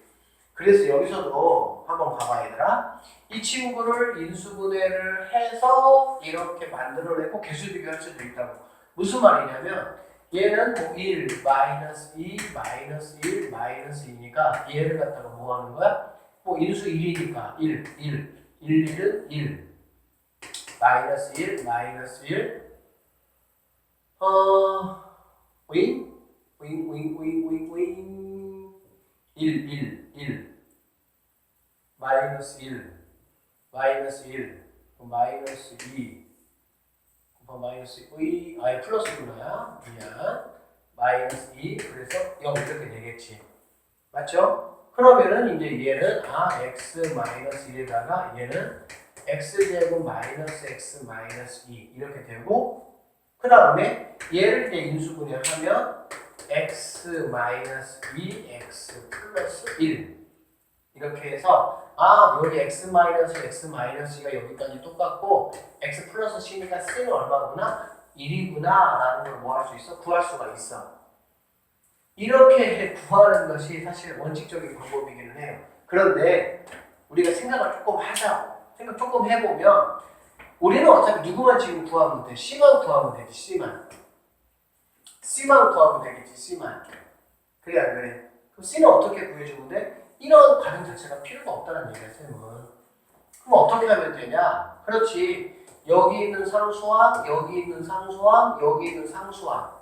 그래서 여기서도 한번 봐봐 얘들아. 이 친구를 인수분해를 해서 이렇게 만들어내고 개수 비교할 수도 있다고. 무슨 말이냐면 얘는 뭐 1, 마이너스 2, 마이너스 1, 마이너스 2니까 얘를 갖다가 뭐 하는 거야? 뭐 인수 1이니까 1, 1, 1, 1은 1, 마이너스 1, 마이너스 1, 윙, 1, 1, 1, 마이너스 1, 마이너스 1, 마이너스 2, 마이너스 2, 아예 플러스구나. 미안. 마이너스 2, 그래서 0 이렇게 되겠지. 맞죠? 그러면은 이제 얘는 x 마이너스 1에다가 얘는 x제곱 마이너스 x 마이너스 2 이렇게 되고 그 다음에 얘를 이제 인수분해하면 x 마이너스 2 x 플러스 1 이렇게 해서 여기 x 마이너스 x 마이너스가 여기까지 똑같고 x 플러스 c니까 c는 얼마구나? 1이구나 라는 걸 뭐 할 수 있어? 구할 수가 있어. 이렇게 구하는 것이 사실 원칙적인 방법이기는 해요. 그런데 우리가 생각을 조금 하자고. 생각 조금 해보면 우리는 어차피 누구만 지금 구하면 돼? c만 구하면 되지. c만 구하면 되겠지. c만. 그래 안 그래? 그럼 c는 어떻게 구해주면 돼? 이런 과정 자체가 필요가 없다는 얘기야, 쌤은. 그럼 어떻게 하면 되냐? 그렇지. 여기 있는 상수항, 여기 있는 상수항, 여기 있는 상수항.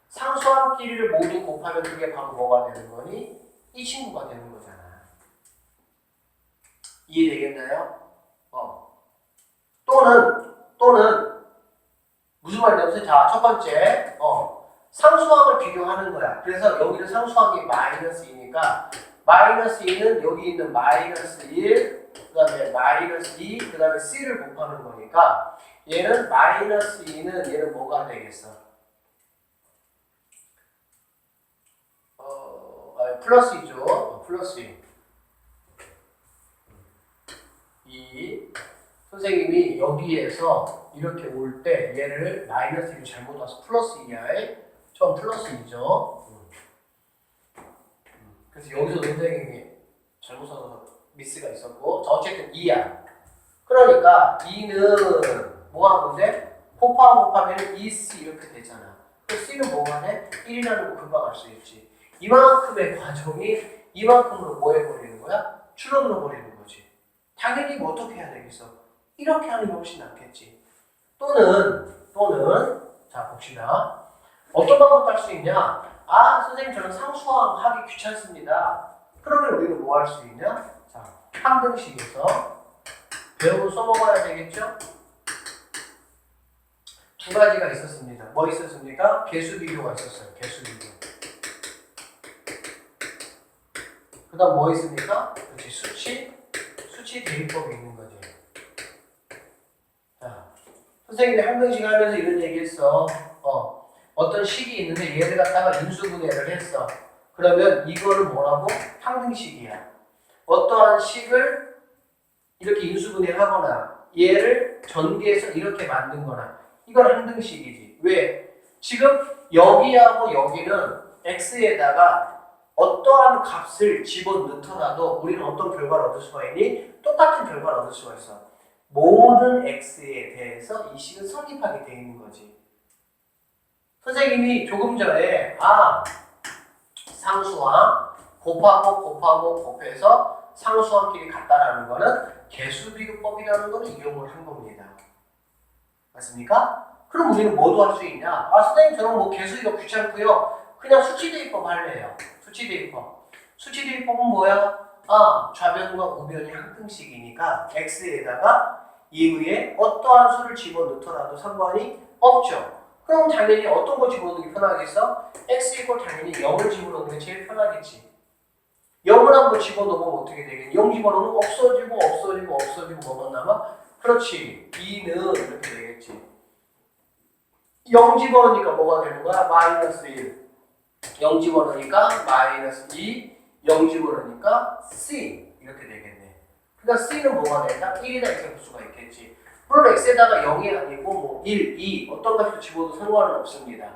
상수항끼리를 모두 곱하면 그게 바로 뭐가 되는 거니? 이 친구가 되는 거잖아. 이해되겠나요? 또는 무슨 말이냐면 자, 첫 번째 상수항을 비교하는 거야. 그래서 여기는 상수항이 마이너스 2니까 마이너스 2는 여기 있는 마이너스 1, 그 다음에 마이너스 2, 그 다음에 c를 곱하는 거니까 얘는 마이너스 2는 얘는 뭐가 되겠어? 플러스 2죠. 플러스 2. 선생님이 여기에서 이렇게 올 때 얘를 마이너스 1을 잘못 와서 플러스 2야. 처음 플러스 2죠. 그래서 여기서 선생님이 잘못 써서 미스가 있었고 어쨌든 2야. 그러니까 2는 뭐 하면 돼? 곱하면 2c 이렇게 되잖아. 그 c는 뭐가 돼? 1이라는 거 금방 알 수 있지. 이만큼의 과정이 이만큼으로 뭐 해버리는 거야? 줄어들어 버리는 거지. 당연히 뭐 어떻게 해야 되겠어? 이렇게 하는 게 훨씬 낫겠지. 또는 자 봅시다. 어떤 방법 할 수 있냐? 선생님 저는 상수항 하기 귀찮습니다. 그러면 우리는 뭐 할 수 있냐? 자, 항등식에서 배우고 써먹어야 되겠죠? 두 가지가 있었습니다. 뭐 있었습니까? 개수 비교가 있었어요. 개수 비교. 그 다음 뭐 있습니까? 그렇지, 수치 대입법이 있는 거지. 자, 선생님이 항등식 하면서 이런 얘기 했어. 어떤 식이 있는데 얘를 갖다가 인수분해를 했어. 그러면 이거를 뭐라고? 항등식이야. 어떠한 식을 이렇게 인수분해하거나 얘를 전개해서 이렇게 만든 거나 이건 항등식이지. 왜? 지금 여기하고 여기는 x에다가 어떠한 값을 집어넣더라도 우리는 어떤 결과를 얻을 수가 있니? 똑같은 결과를 얻을 수가 있어. 모든 x에 대해서 이 식은 성립하게 되어 있는 거지. 선생님이 조금 전에 상수항 곱해서 상수항끼리 같다라는 거는 개수비교법이라는 거를 이용을 한 겁니다. 맞습니까? 그럼 우리는 뭐도 할 수 있냐? 선생님 저는 뭐 개수비교 귀찮고요. 그냥 수치대입법 할래요. 수치대입법은 뭐야? 좌변과 우변이 항등식이니까 x에다가 이후에 어떠한 수를 집어넣더라도 상관이 없죠. 그럼 당연히 어떤 거 집어넣는 게 편하겠어? x 이퀄 당연히 0을 집어넣는 게 제일 편하겠지. 0을 한번 집어넣으면 어떻게 되겠니? 0 집어넣으면 없어지고 뭐만 남아? 그렇지. 2는 이렇게 되겠지. 0 집어넣으니까 뭐가 되는 거야? 마이너스 1. 0 집어넣으니까 마이너스 2. 0 집어넣으니까 C. 이렇게 되겠네. 그러니까 C는 뭐가 된다? 1이다 이렇게 볼 수가 있겠지. 물론 X에다가 0이 아니고 뭐 1, 2 어떤 값을 집어도 상관은 없습니다.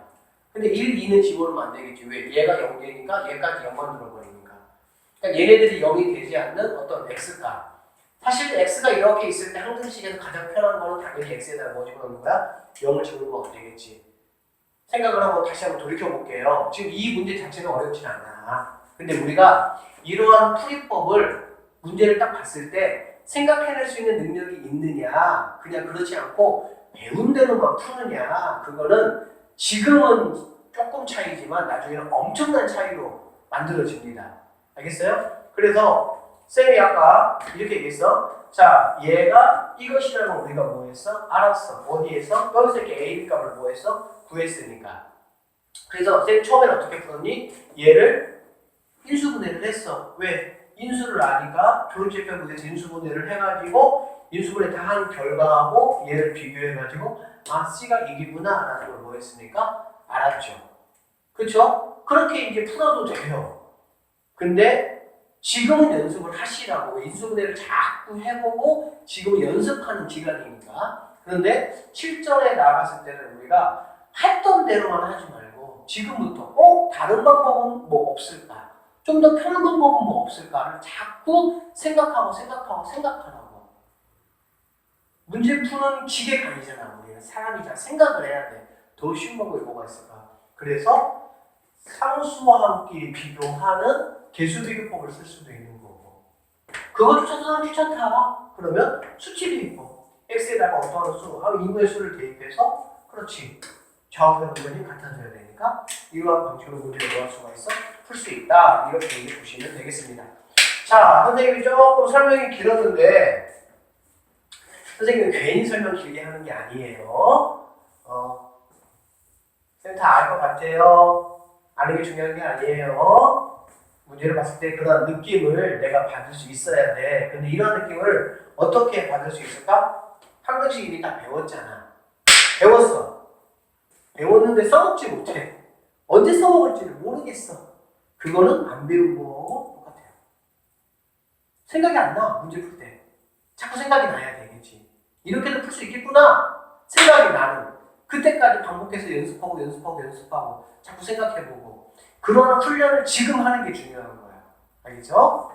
근데 1, 2는 집어넣으면 안 되겠지. 왜? 얘가 0되니까 얘까지 0만 들어버리니까. 그러니까 얘네들이 0이 되지 않는 어떤 X값. 사실 X가 이렇게 있을 때 항등식에서 가장 편한 거는 당연히 X에다가 뭐 집어넣는 거야? 0을 집어넣으면 되겠지. 생각을 한번 다시 한번 돌이켜볼게요. 지금 이 문제 자체는 어렵진 않아. 근데 우리가 이러한 풀이법을 문제를 딱 봤을 때 생각해낼 수 있는 능력이 있느냐, 그냥 그렇지 않고 배운 대로만 푸느냐, 그거는 지금은 조금 차이지만 나중에는 엄청난 차이로 만들어집니다. 알겠어요? 그래서 쌤이 아까 이렇게 얘기했어. 자, 얘가 이것이라고 우리가 뭐 했어? 알았어. 어디에서? 여기서 이렇게 A 값을 뭐 했어? 구했으니까. 그래서 쌤 처음엔 어떻게 풀었니? 얘를 인수분해를 했어. 왜? 인수를 아니까 조립제표문에서 인수분해를 해가지고 인수분해 다 한 결과하고 얘를 비교해가지고 아 C가 이기구나 라는 걸 뭐 했으니까 알았죠. 그쵸? 그렇게 이제 풀어도 돼요. 근데 지금은 연습을 하시라고 인수분해를 자꾸 해보고 지금은 연습하는 기간이니까. 그런데 실전에 나갔을 때는 우리가 했던 대로만 하지 말고 지금부터 다른 방법은 뭐 없을까? 좀 더 편한 방법은 뭐 없을까를 자꾸 생각하라고. 문제 푸는 기계가 아니잖아. 우리는 사람이잖아. 생각을 해야 돼. 더 쉬운 방법이 뭐가 있을까? 그래서 상수함끼리 비교하는 개수비교법을 쓸 수도 있는 거고. 그거 추천하면 추천타. 그러면 수치비교법. x에다가 어떠한 수, 한 2분의 수를 대입해서 그렇지. 좌우의 공간이 같아져야 되니까 이러한 방식으로 문제를 구할 수가 있어. 풀 수 있다. 이렇게 얘기해 보시면 되겠습니다. 자, 선생님이 조금 설명이 길었는데 선생님은 괜히 설명 길게 하는 게 아니에요. 쌤 다 알 것 같아요. 아는 게 중요한 게 아니에요. 문제를 봤을 때 그런 느낌을 내가 받을 수 있어야 돼. 근데 이런 느낌을 어떻게 받을 수 있을까? 항등식 이미 다 배웠잖아. 배웠는데 써먹지 못해. 언제 써먹을지를 모르겠어. 그거는 안 배운 거하고 똑같아요. 생각이 안 나, 문제 풀 때. 자꾸 생각이 나야 되겠지. 이렇게도 풀 수 있겠구나. 생각이 나는. 그때까지 반복해서 연습하고 자꾸 생각해보고. 그런 훈련을 지금 하는 게 중요한 거야. 알겠죠?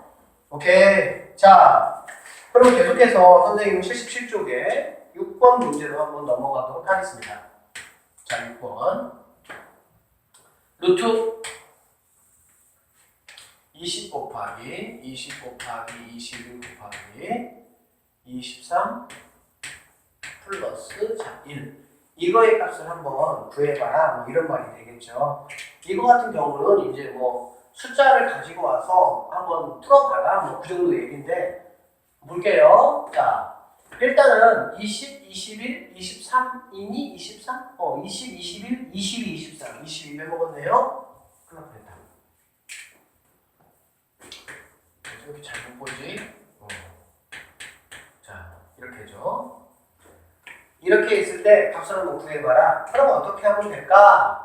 오케이. 자, 그럼 계속해서 선생님 77쪽에 6번 문제로 한번 넘어가도록 하겠습니다. 자, 6번. 루트 20 곱하기 21 곱하기 23 플러스 자 1. 이거의 값을 한번 구해봐라. 뭐 이런 말이 되겠죠. 이거 같은 경우는 이제 뭐 숫자를 가지고 와서 한번 풀어봐라. 뭐 그 정도 얘기인데 볼게요. 자, 일단은 20, 21, 23이니? 23? 20, 21, 22, 23. 22 빼먹었네요. 큰일 날 뻔했다. 이렇게 잘 못 보지? 자, 이렇게 해줘. 이렇게 있을 때 값을 한번 구해봐라. 그러면 어떻게 하면 될까?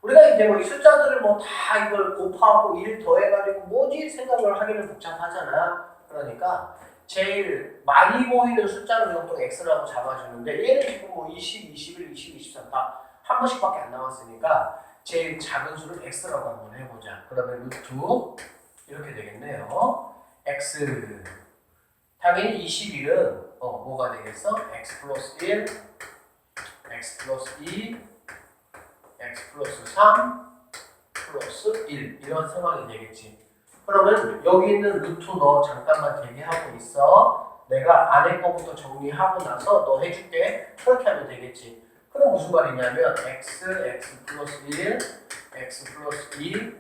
우리가 이제 뭐 이 숫자들을 뭐 다 이걸 곱하고 1 더해가지고 뭐지 생각을 하기는 복잡하잖아. 그러니까 제일 많이 보이는 숫자는 보통 x라고 잡아주는데 얘는 지금 뭐 20, 21, 20, 23 다 한 번씩밖에 안 나왔으니까 제일 작은 수를 x라고 한번 해보자. 그러면 루트 이렇게 되겠네요. x 당연히 21은 뭐가 되겠어? x 플러스 1, x 플러스 2, x 플러스 3 플러스 1 이런 상황이 되겠지. 그러면 여기 있는 루트 너 잠깐만 대기하고 있어. 내가 안에 거부터 정리하고 나서 너 해줄게. 그렇게 하면 되겠지. 그럼 무슨 말이냐면 x 플러스 1, x 플러스 2,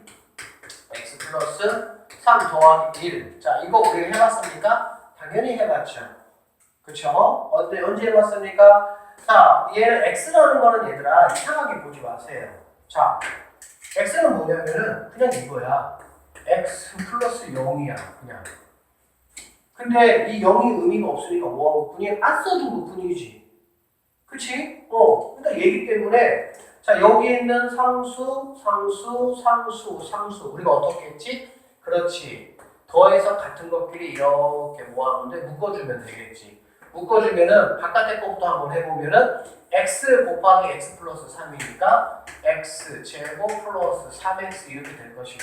x 플러스 3 더하기 1. 자, 이거 우리가 해봤습니까? 당연히 해봤죠. 그쵸? 언제 해봤습니까? 자, 얘는 x라는 거는 얘들아 이상하게 보지 마세요. 자, x는 뭐냐면은 그냥 이거야. x 플러스 0이야 그냥. 근데 이 0이 의미가 없으니까 뭐한 것뿐이 안 써준 것뿐이지. 그치? 그러니까 얘기 때문에 자 여기 있는 상수, 상수, 상수, 상수 우리가 어떻게 했지? 그렇지. 더해서 같은 것끼리 이렇게 모아놓는데 묶어주면 되겠지. 묶어주면은 바깥에 것부터 한번 해보면은 x 곱하기 x 플러스 3이니까 x 제곱 플러스 3x 이렇게 될 것이고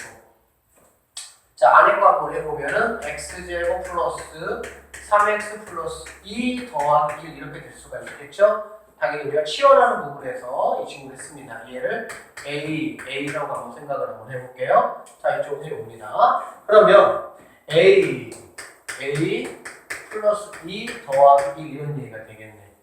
자 안에 거 한번 해보면은 x 제곱 플러스 3x 플러스 2 더하기 1 이렇게 될 수가 있겠죠? 당연히 우리가 치열하는 부분에서 이 친구를 했습니다. 얘를 A라고 한번 생각을 한번 해볼게요. 자 이쪽으로 옵니다. 그러면 A 플러스 2 더하기 1 이런 얘기가 되겠네.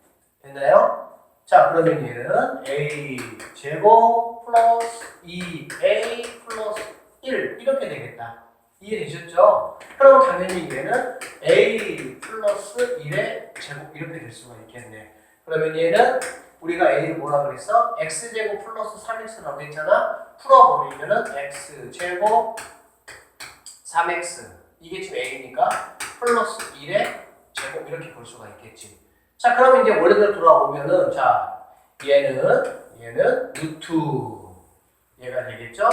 됐나요? 자 그러면 얘는 A 제곱 플러스 2A 플러스 1 이렇게 되겠다. 이해되셨죠? 그럼 당연히 얘는 A 플러스 1의 제곱 이렇게 될 수가 있겠네. 그러면 얘는 우리가 A를 뭐라 그랬어? X제곱 플러스 3X라고 했잖아? 풀어버리면은 X제곱 3X 이게 지금 A니까 플러스 1의 제곱 이렇게 볼 수가 있겠지. 자 그러면 이제 원래대로 돌아오면은 자 얘는 루트 얘가 되겠죠?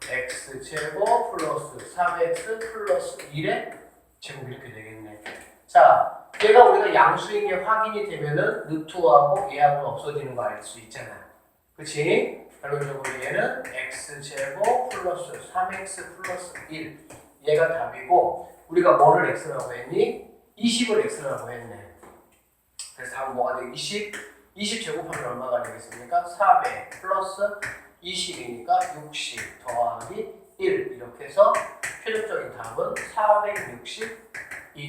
X제곱 플러스 3X 플러스 1의 제곱 이렇게 되겠네. 자 얘가 우리가 양수인 게 확인이 되면은 루트하고 얘하고는 없어지는 거 알 수 있잖아. 그치? 결론적으로 얘는 x제곱 플러스 3x 플러스 1 얘가 답이고 우리가 뭐를 x라고 했니? 20을 x라고 했네. 그래서 답은 뭐가 돼? 20 제곱하면 얼마가 되겠습니까? 400 플러스 20이니까 60 더하기 1 이렇게 해서 최종적인 답은 461이